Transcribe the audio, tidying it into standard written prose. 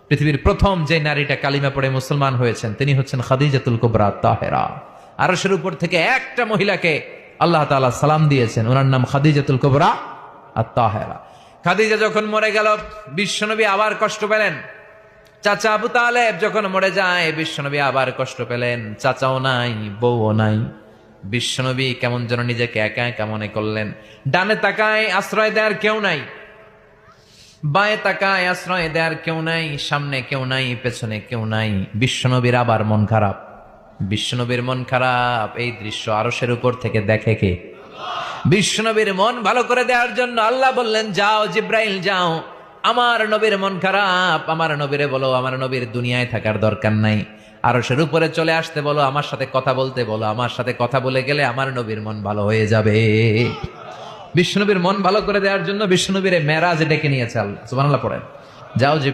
পৃথিবীর প্রথম যে নারীটা কালিমা পড়ে মুসলমান হয়েছেন তিনি হচ্ছেন খাদিজাতুল কুবরা তাহেরা। আরশের উপর থেকে একটা মহিলাকে আল্লাহ তাআলা সালাম দিয়েছেন, ওনার নাম খাদিজাতুল কুবরা আত-তাহেরা। খাদিজা যখন মরে গেল বিশ্বনবী আবার কষ্ট পেলেন। চাচা আবু তালেব যখন মরে যায় বিশ্বনবী আবার কষ্ট পেলেন। চাচাও নাই, বউও নাই। বিশ্বনবী কেমন যেন নিজেকে একা একা মনে করলেন। ডানে তাকায় আশ্রয় দেওয়ার কেউ নাই, বাঁয়ে তাকায় আশ্রয় দেওয়ার কেউ নাই, সামনে কেউ নাই, পেছনে কেউ নাই। বিশ্বনবীর আবার মন খারাপ। বিশ্বনবীর মন খারাপ, এই দৃশ্য আরশের উপর থেকে দেখে কে? বিশ্বনবীর মন ভালো করে দেওয়ার জন্য আল্লাহ বললেন, যাও জিব্রাইল যাও, আমার নবীর মন খারাপ, আমার নবীরে বলো আমার নবীর দুনিয়ায় থাকার দরকার নাই, আরশের উপরে চলে আসতে বলো, আমার সাথে কথা বলতে বলো, আমার সাথে কথা বলে গেলে আমার নবীর মন ভালো হয়ে যাবে। বিশ্বনবীর মন ভালো করে দেওয়ার জন্য বিশ্বনবীর মেরাজে ডেকে নিয়েছে আল্লাহ। সুবহানাল্লাহ পড়েন। যাও